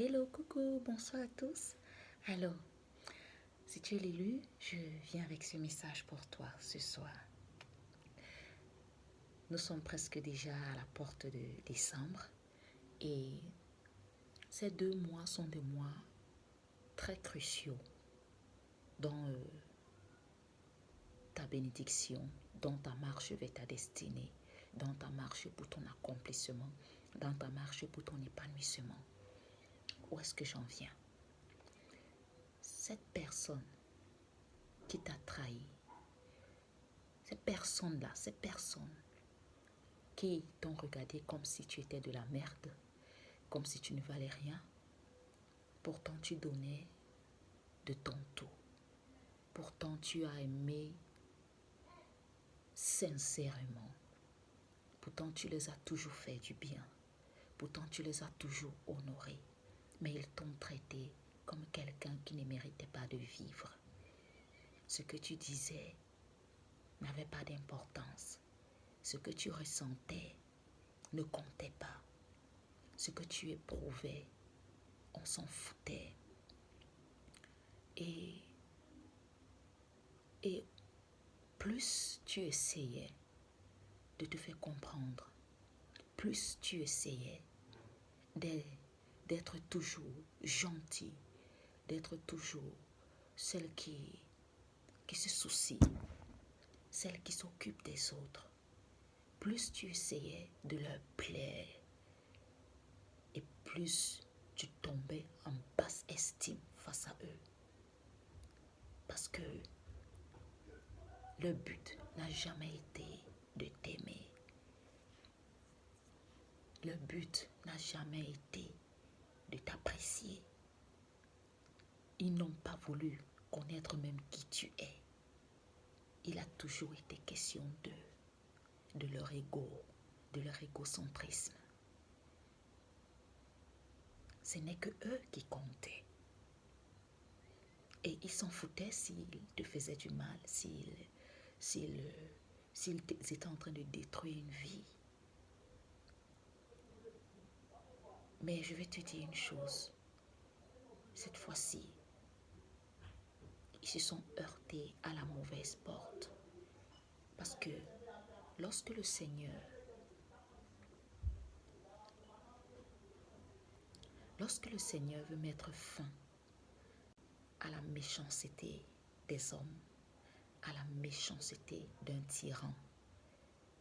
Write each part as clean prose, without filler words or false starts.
Hello, coucou, bonsoir à tous. Alors, si tu es l'élu, je viens avec ce message pour toi ce soir. Nous sommes presque déjà à la porte de décembre et ces 2 mois sont des mois très cruciaux dans ta bénédiction, dans ta marche vers ta destinée, dans ta marche pour ton accomplissement, dans ta marche pour ton épanouissement. Où est-ce que j'en viens? Cette personne qui t'a trahi, ces personnes-là, ces personnes qui t'ont regardé comme si tu étais de la merde, comme si tu ne valais rien, pourtant tu donnais de ton tout. Pourtant tu as aimé sincèrement. Pourtant tu les as toujours fait du bien. Pourtant tu les as toujours honorés. Mais ils t'ont traité comme quelqu'un qui ne méritait pas de vivre. Ce que tu disais n'avait pas d'importance. Ce que tu ressentais ne comptait pas. Ce que tu éprouvais, on s'en foutait. Et plus tu essayais de te faire comprendre, plus tu essayais d'être toujours gentil, d'être toujours celle qui se soucie, celle qui s'occupe des autres, plus tu essayais de leur plaire et plus tu tombais en basse estime face à eux. Parce que leur but n'a jamais été de t'aimer. Le but n'a jamais été de t'apprécier. Ils n'ont pas voulu connaître même qui tu es. Il a toujours été question de leur égocentrisme. Ce n'est que eux qui comptaient. Et ils s'en foutaient s'ils te faisaient du mal, s'ils étaient en train de détruire une vie. Mais je vais te dire une chose. Cette fois-ci, ils se sont heurtés à la mauvaise porte. Parce que lorsque le Seigneur veut mettre fin à la méchanceté des hommes, à la méchanceté d'un tyran,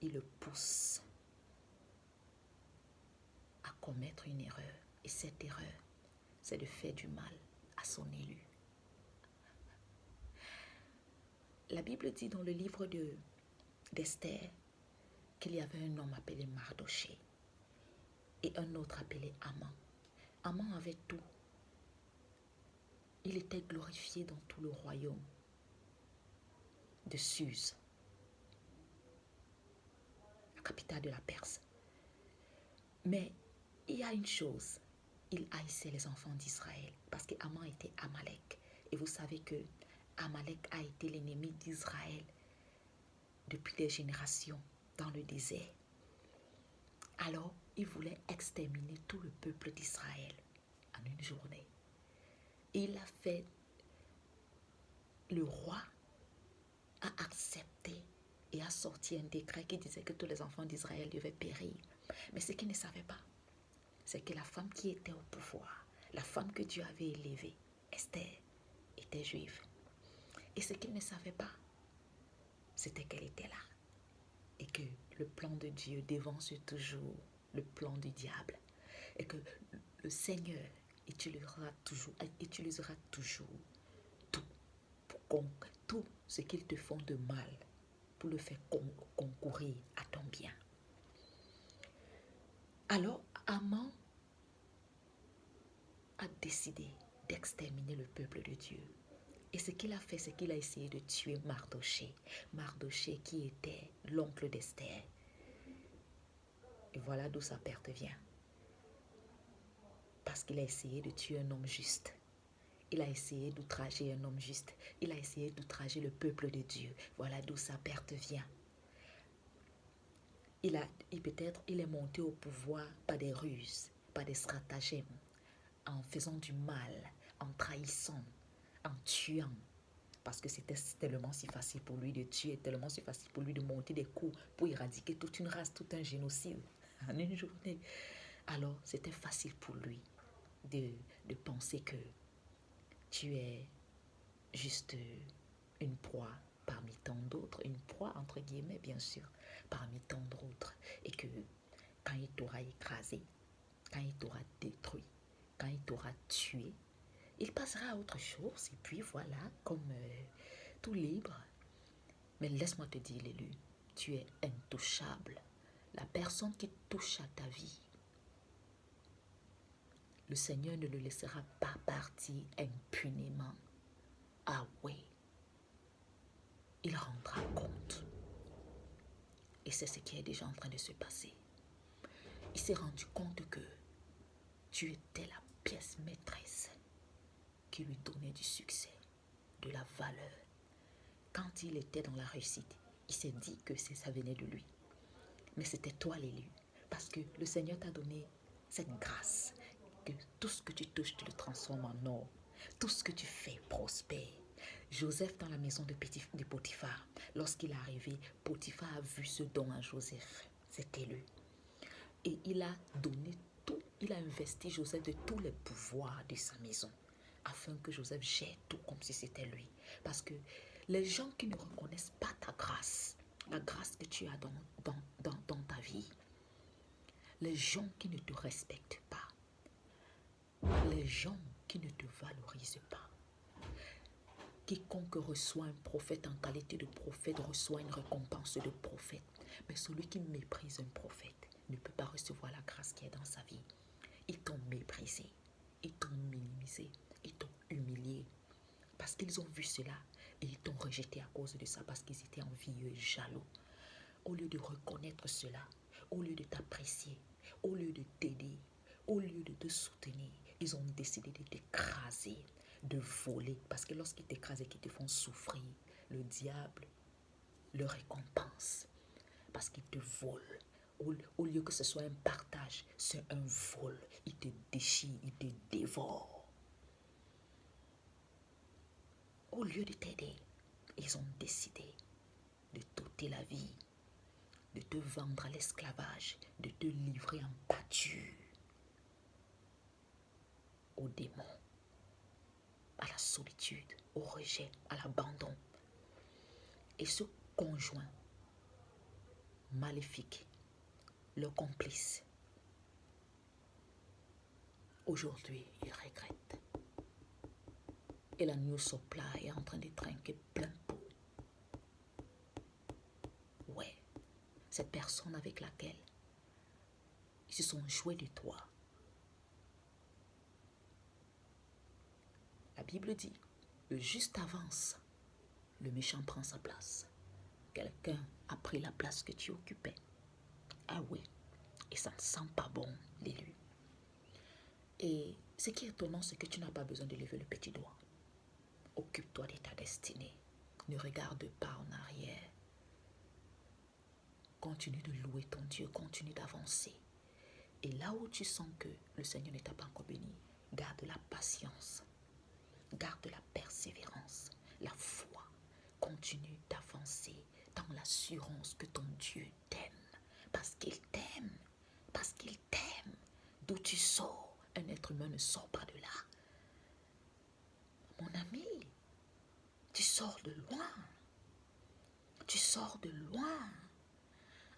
il le pousse à commettre une erreur. Et cette erreur, c'est de faire du mal à son élu. La Bible dit dans le livre d'Esther qu'il y avait un homme appelé Mardochée et un autre appelé Haman. Haman avait tout. Il était glorifié dans tout le royaume de Suse, la capitale de la Perse. Mais il y a une chose, il haïssait les enfants d'Israël parce que Haman était Amalek. Et vous savez que Amalek a été l'ennemi d'Israël depuis des générations dans le désert. Alors, il voulait exterminer tout le peuple d'Israël en une journée. Il a fait, le roi a accepté et a sorti un décret qui disait que tous les enfants d'Israël devaient périr. Mais ce qu'il ne savait pas, c'est que la femme qui était au pouvoir, la femme que Dieu avait élevée, Esther, était juive. Et ce qu'il ne savait pas, c'était qu'elle était là. Et que le plan de Dieu dévance toujours le plan du diable. Et que le Seigneur utilisera toujours tout ce qu'ils te font de mal pour le faire concourir à ton bien. Alors, Haman a décidé d'exterminer le peuple de Dieu. Et ce qu'il a fait, c'est qu'il a essayé de tuer Mardochée. Mardochée qui était l'oncle d'Esther. Et voilà d'où sa perte vient. Parce qu'il a essayé de tuer un homme juste. Il a essayé d'outrager un homme juste. Il a essayé d'outrager le peuple de Dieu. Voilà d'où sa perte vient. Il est monté au pouvoir par des ruses, par des stratagèmes, en faisant du mal, en trahissant, en tuant. Parce que c'était tellement si facile pour lui de tuer, tellement si facile pour lui de monter des coups pour éradiquer toute une race, tout un génocide en une journée. Alors, c'était facile pour lui de penser que tu es juste une proie parmi tant d'autres, une proie entre guillemets bien sûr, parmi tant d'autres, et que quand il t'aura écrasé, quand il t'aura détruit, quand il t'aura tué, il passera à autre chose et puis voilà, comme tout libre. Mais laisse-moi te dire, l'élu, tu es intouchable. La personne qui touche à ta vie, le Seigneur ne le laissera pas partir impunément. Ah oui, il rendra compte. Et c'est ce qui est déjà en train de se passer. Il s'est rendu compte que tu étais la pièce maîtresse qui lui donnait du succès, de la valeur. Quand il était dans la réussite, il s'est dit que ça venait de lui. Mais c'était toi l'élu. Parce que le Seigneur t'a donné cette grâce. Que tout ce que tu touches, tu le transformes en or. Tout ce que tu fais prospère. Joseph dans la maison de Potiphar, lorsqu'il est arrivé, Potiphar a vu ce don à Joseph. C'était lui. Et il a donné tout, il a investi Joseph de tous les pouvoirs de sa maison, afin que Joseph gère tout comme si c'était lui. Parce que les gens qui ne reconnaissent pas ta grâce, la grâce que tu as dans ta vie, les gens qui ne te respectent pas, les gens qui ne te valorisent pas, quiconque reçoit un prophète en qualité de prophète reçoit une récompense de prophète. Mais celui qui méprise un prophète ne peut pas recevoir la grâce qui est dans sa vie. Ils t'ont méprisé, ils t'ont minimisé, ils t'ont humilié. Parce qu'ils ont vu cela et ils t'ont rejeté à cause de ça, parce qu'ils étaient envieux et jaloux. Au lieu de reconnaître cela, au lieu de t'apprécier, au lieu de t'aider, au lieu de te soutenir, ils ont décidé de t'écraser, de voler. Parce que lorsqu'ils t'écrasent et qu'ils te font souffrir, le diable le récompense. Parce qu'ils te volent. Au lieu que ce soit un partage, c'est un vol. Ils te déchirent, ils te dévorent. Au lieu de t'aider, ils ont décidé de t'ôter la vie, de te vendre à l'esclavage, de te livrer en pâture aux démons, à la solitude, au rejet, à l'abandon. Et ce conjoint maléfique, le complice, aujourd'hui, il regrette. Et la news sopla est en train de trinquer plein pot. Ouais, cette personne avec laquelle ils se sont joués de toi. La Bible dit, le juste avance, le méchant prend sa place. Quelqu'un a pris la place que tu occupais. Ah oui, et ça ne sent pas bon, l'élu. Et ce qui est étonnant, c'est que tu n'as pas besoin de lever le petit doigt. Occupe-toi de ta destinée. Ne regarde pas en arrière. Continue de louer ton Dieu, continue d'avancer. Et là où tu sens que le Seigneur ne t'a pas encore béni, garde la patience, garde la persévérance, la foi. Continue d'avancer dans l'assurance que ton Dieu t'aime. Parce qu'il t'aime. Parce qu'il t'aime. D'où tu sors, un être humain ne sort pas de là. Mon ami, tu sors de loin. Tu sors de loin.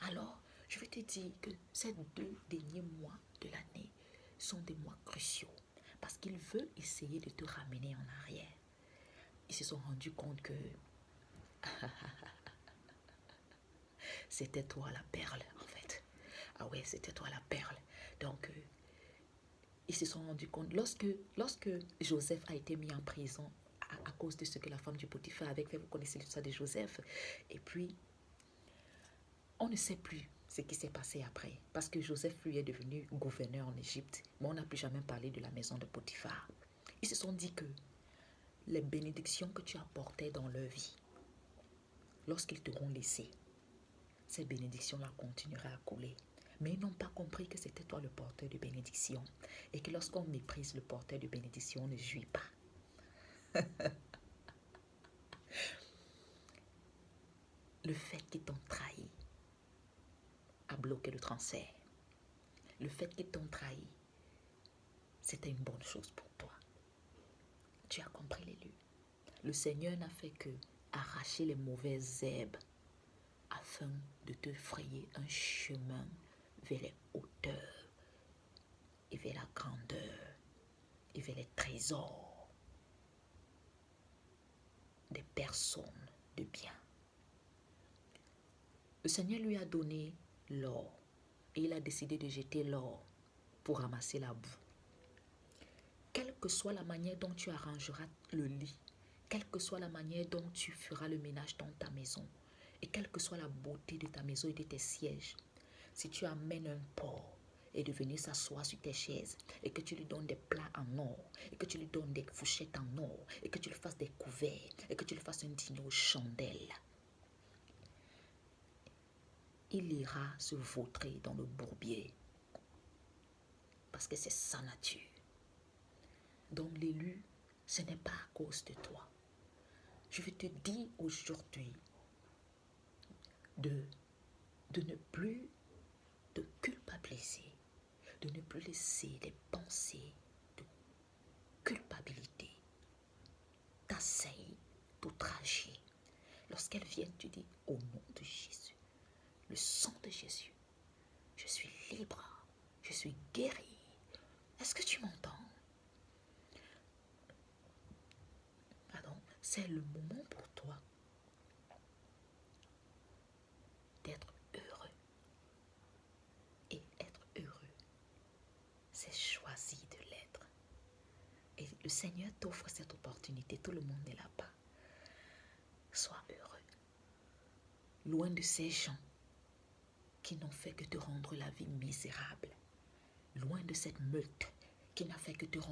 Alors, je vais te dire que ces 2 derniers mois de l'année sont des mois cruciaux. Parce qu'ils veulent essayer de te ramener en arrière. Ils se sont rendus compte que c'était toi la perle, en fait. Ah ouais, c'était toi la perle. Donc, ils se sont rendus compte, lorsque Joseph a été mis en prison à cause de ce que la femme du Potiphar avait fait, vous connaissez l'histoire de Joseph, et puis on ne sait plus ce qui s'est passé après, parce que Joseph lui est devenu gouverneur en Égypte, mais on n'a plus jamais parlé de la maison de Potiphar. Ils se sont dit que les bénédictions que tu apportais dans leur vie, lorsqu'ils t'auront laissé, ces bénédictions-là continueraient à couler. Mais ils n'ont pas compris que c'était toi le porteur de bénédiction. Et que lorsqu'on méprise le porteur de bénédiction, on ne jouit pas. Le fait qu'ils t'ont trahi a bloqué le transfert. Le fait qu'ils t'ont trahi, c'était une bonne chose pour toi. Tu as compris, l'élu. Le Seigneur n'a fait que arracher les mauvaises herbes afin de te frayer un chemin vers les hauteurs et vers la grandeur et vers les trésors des personnes de bien. Le Seigneur lui a donné l'or et il a décidé de jeter l'or pour ramasser la boue. Quelle que soit la manière dont tu arrangeras le lit, quelle que soit la manière dont tu feras le ménage dans ta maison, et quelle que soit la beauté de ta maison et de tes sièges, si tu amènes un porc et de venir s'asseoir sur tes chaises, et que tu lui donnes des plats en or, et que tu lui donnes des fourchettes en or, et que tu lui fasses des couverts, et que tu lui fasses un dîner aux chandelles, il ira se vautrer dans le bourbier, parce que c'est sa nature. Donc l'élu, ce n'est pas à cause de toi. Je vais te dire aujourd'hui de ne plus te culpabiliser, de ne plus laisser les pensées de culpabilité t'assaillir, t'outrager. Lorsqu'elles viennent, tu dis au nom de Jésus, le sang de Jésus, je suis libre, je suis guéri. Est-ce que tu m'entends? Pardon, c'est le moment pour toi d'être heureux. Et être heureux, c'est choisir de l'être. Et le Seigneur t'offre cette opportunité. Tout le monde n'est là pas. Sois heureux. Loin de ces gens qui n'ont fait que te rendre la vie misérable. Loin de cette meute qui n'a fait que te rendre